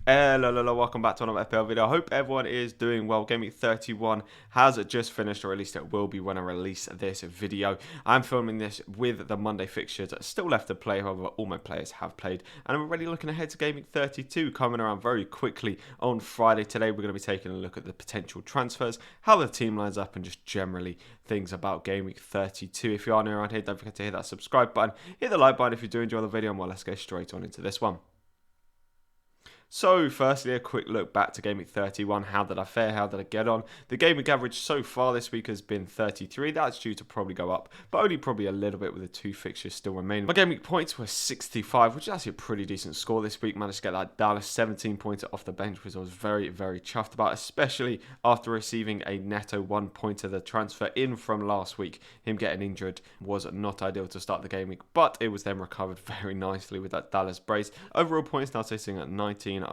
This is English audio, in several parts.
Hello, welcome back to another FPL video. I hope everyone is doing well. Gameweek 31 has just finished, or at least it will be when I release this video. I'm filming this with the Monday fixtures still left to play, however, all my players have played. And I'm already looking ahead to Gameweek 32 coming around very quickly on Friday. Today, we're going to be taking a look at the potential transfers, how the team lines up, and just generally things about Gameweek 32. If you are new around here, don't forget to hit that subscribe button, hit the like button if you do enjoy the video, and well, let's go straight on into this one. So, firstly, a quick look back to Game Week 31. How did I fare? How did I get on? The Game Week average so far this week has been 33. That's due to probably go up, but only probably a little bit with the two fixtures still remaining. My Game Week points were 65, which is actually a pretty decent score this week. Managed to get that Dallas 17 pointer off the bench, which I was very, very chuffed about, especially after receiving a netto 1 pointer. The transfer in from last week, him getting injured, was not ideal to start the Game Week, but it was then recovered very nicely with that Dallas brace. Overall points now sitting at 1909,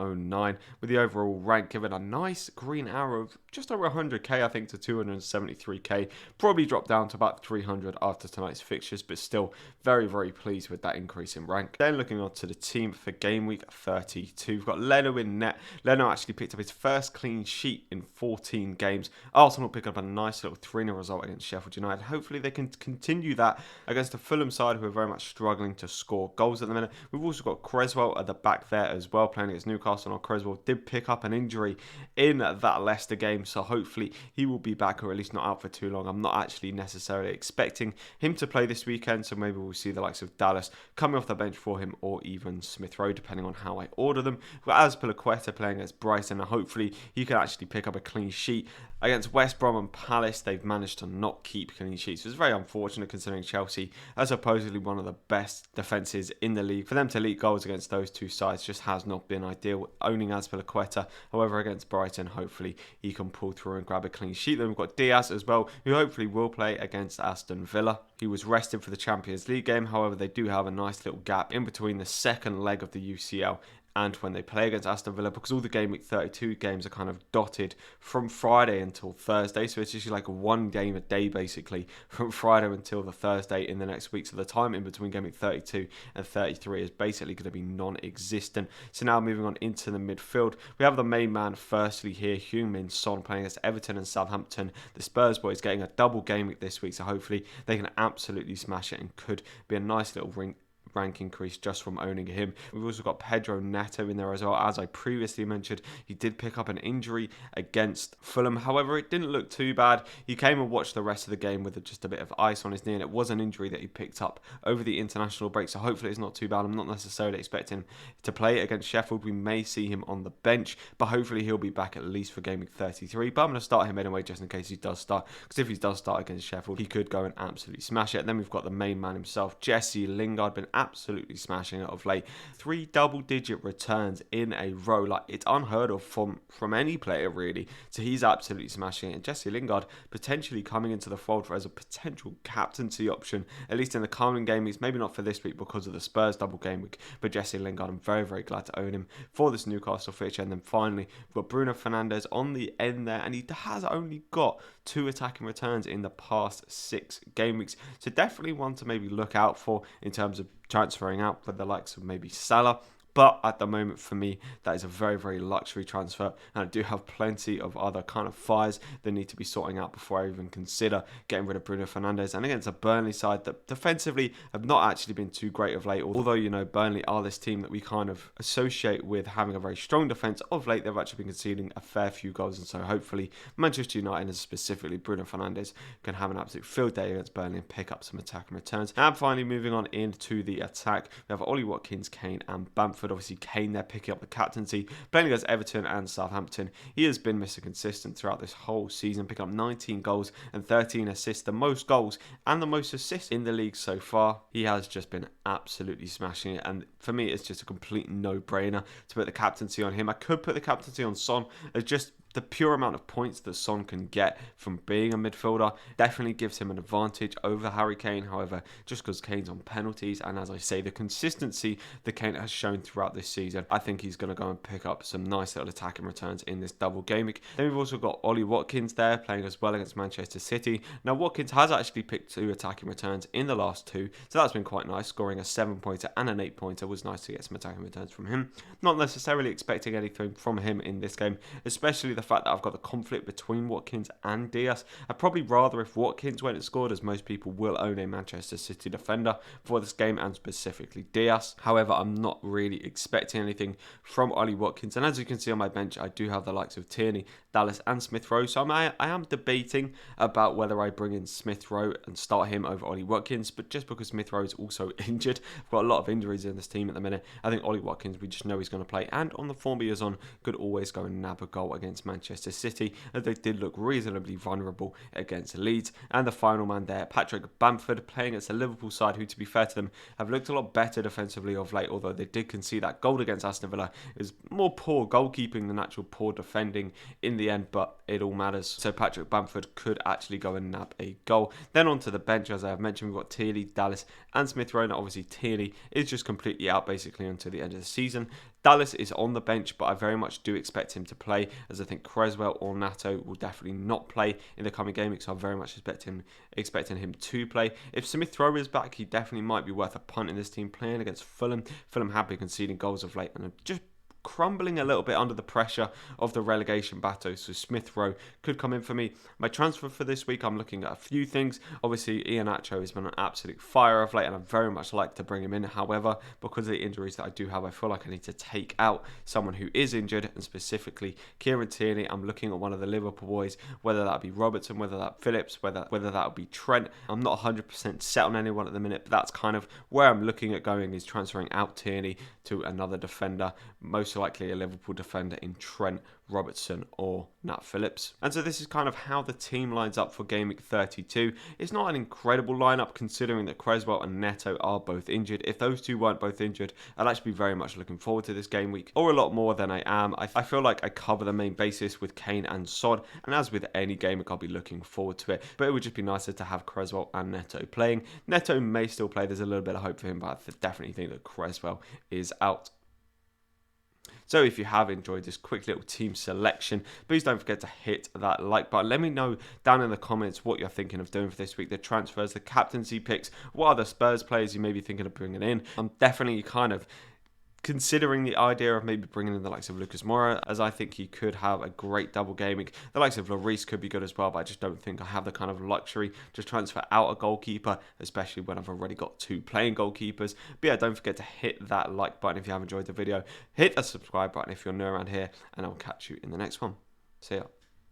with the overall rank given a nice green arrow of just over 100k, I think, to 273k. Probably dropped down to about 300 after tonight's fixtures, but still very, very pleased with that increase in rank. Then looking on to the team for Game Week 32, we've got Leno in net. Leno actually picked up his first clean sheet in 14 games. Arsenal pick up a nice little 3-0 result against Sheffield United. Hopefully they can continue that against the Fulham side, who are very much struggling to score goals at the minute. We've also got Creswell at the back there as well, playing against Newcastle. Creswell did pick up an injury in that Leicester game, so hopefully he will be back, or at least not out for too long. I'm not actually necessarily expecting him to play this weekend, so maybe we'll see the likes of Dallas coming off the bench for him, or even Smith Rowe, depending on how I order them. But as Piliqueta playing against Brighton, hopefully he can actually pick up a clean sheet. Against West Brom and Palace, they've managed to not keep clean sheets. It's very unfortunate considering Chelsea are supposedly one of the best defences in the league. For them to leak goals against those two sides just has not been ideal, owning Azpilicueta. However, against Brighton, hopefully he can pull through and grab a clean sheet. Then we've got Diaz as well, who hopefully will play against Aston Villa. He was rested for the Champions League game. However, they do have a nice little gap in between the second leg of the UCL and when they play against Aston Villa, because all the Game Week 32 games are kind of dotted from Friday until Thursday, so it's just like one game a day basically from Friday until the Thursday in the next week. So the time in between Game Week 32 and 33 is basically going to be non-existent. So now moving on into the midfield, we have the main man firstly here, Heung-min Son, playing against Everton and Southampton. The Spurs boys getting a double game week this week, so hopefully they can absolutely smash it and could be a nice little rank increase just from owning him. We've also got Pedro Neto in there as well. As I previously mentioned, he did pick up an injury against Fulham. However, it didn't look too bad. He came and watched the rest of the game with just a bit of ice on his knee, and it was an injury that he picked up over the international break, so hopefully it's not too bad. I'm not necessarily expecting him to play against Sheffield. We may see him on the bench, but hopefully he'll be back at least for Game Week 33. But I'm going to start him anyway, just in case he does start, because if he does start against Sheffield, he could go and absolutely smash it. And then we've got the main man himself, Jesse Lingard, been absolutely smashing it of late. 3 double-digit returns in a row, like it's unheard of from any player really. So he's absolutely smashing it. And Jesse Lingard potentially coming into the fold as a potential captaincy option, at least in the coming game weeks. Maybe not for this week because of the Spurs double game week, but Jesse Lingard, I'm very, very glad to own him for this Newcastle fixture. And then finally, we've got Bruno Fernandes on the end there, and he has only got 2 attacking returns in the past 6 game weeks. So definitely one to maybe look out for in terms of transferring out for the likes of maybe Salah. But at the moment, for me, that is a very, very luxury transfer. And I do have plenty of other kind of fires that need to be sorting out before I even consider getting rid of Bruno Fernandes. And against a Burnley side that defensively have not actually been too great of late. Although, you know, Burnley are this team that we kind of associate with having a very strong defence. Of late, they've actually been conceding a fair few goals. And so hopefully Manchester United, and specifically Bruno Fernandes, can have an absolute field day against Burnley and pick up some attacking returns. And finally, moving on into the attack, we have Ollie Watkins, Kane and Bamford. Obviously, Kane there picking up the captaincy, playing against Everton and Southampton. He has been Mr. Consistent throughout this whole season, picking up 19 goals and 13 assists, the most goals and the most assists in the league so far. He has just been absolutely smashing it, and for me, it's just a complete no-brainer to put the captaincy on him. I could put the captaincy on Son as just the pure amount of points that Son can get from being a midfielder definitely gives him an advantage over Harry Kane. However, just because Kane's on penalties, and as I say, the consistency that Kane has shown throughout this season, I think he's going to go and pick up some nice little attacking returns in this double game week. Then we've also got Ollie Watkins there playing as well against Manchester City. Now, Watkins has actually picked 2 attacking returns in the last 2, so that's been quite nice. Scoring a 7-pointer and an 8-pointer was nice to get some attacking returns from him. Not necessarily expecting anything from him in this game, especially the fact that I've got the conflict between Watkins and Diaz. I'd probably rather if Watkins went and scored, as most people will own a Manchester City defender for this game, and specifically Diaz. However, I'm not really expecting anything from Ollie Watkins, and as you can see on my bench, I do have the likes of Tierney, Dallas and Smith Rowe, so I am debating about whether I bring in Smith Rowe and start him over Ollie Watkins, but just because Smith Rowe is also injured, I've got a lot of injuries in this team at the minute, I think Ollie Watkins, we just know he's going to play, and on the form he is on, could always go and nab a goal against Manchester City, as they did look reasonably vulnerable against Leeds. And the final man there, Patrick Bamford, playing against a Liverpool side who, to be fair to them, have looked a lot better defensively of late, although they did concede that goal against Aston Villa. It was more poor goalkeeping than actual poor defending in the end, but it all matters. So Patrick Bamford could actually go and nab a goal. Then onto the bench, as I have mentioned, we've got Tierney, Dallas and Smith Rowe. Obviously Tierney is just completely out basically until the end of the season. Dallas is on the bench, but I very much do expect him to play, as I think Cresswell or Nato will definitely not play in the coming game week, so I very much expecting him to play. If Smith Rowe is back, he definitely might be worth a punt in this team, playing against Fulham. Fulham have been conceding goals of late, and I'm just crumbling a little bit under the pressure of the relegation battle, so Smith Rowe could come in for me. My transfer for this week, I'm looking at a few things. Obviously, Iheanacho has been an absolute fire of late, and I'd very much like to bring him in. However, because of the injuries that I do have, I feel like I need to take out someone who is injured, and specifically Kieran Tierney. I'm looking at one of the Liverpool boys, whether that be Robertson, whether that Phillips, whether that would be Trent. I'm not 100% set on anyone at the minute, but that's kind of where I'm looking at going, is transferring out Tierney to another defender, most likely a Liverpool defender in Trent, Robertson or Nat Phillips. And so this is kind of how the team lines up for Game Week 32. It's not an incredible lineup considering that Cresswell and Neto are both injured. If those two weren't both injured, I'd actually be very much looking forward to this game week, or a lot more than I am. I feel like I cover the main basis with Kane and Son, and as with any game week, I'll be looking forward to it. But it would just be nicer to have Cresswell and Neto playing. Neto may still play, there's a little bit of hope for him, but I definitely think that Cresswell is out. So if you have enjoyed this quick little team selection, please don't forget to hit that like button. Let me know down in the comments what you're thinking of doing for this week. The transfers, the captaincy picks, what are the Spurs players you may be thinking of bringing in. I'm definitely kind of considering the idea of maybe bringing in the likes of Lucas Moura, as I think he could have a great double gaming. The likes of Lloris could be good as well, but I just don't think I have the kind of luxury to transfer out a goalkeeper, especially when I've already got 2 playing goalkeepers. But yeah, don't forget to hit that like button if you have enjoyed the video. Hit the subscribe button if you're new around here, and I'll catch you in the next one. See ya.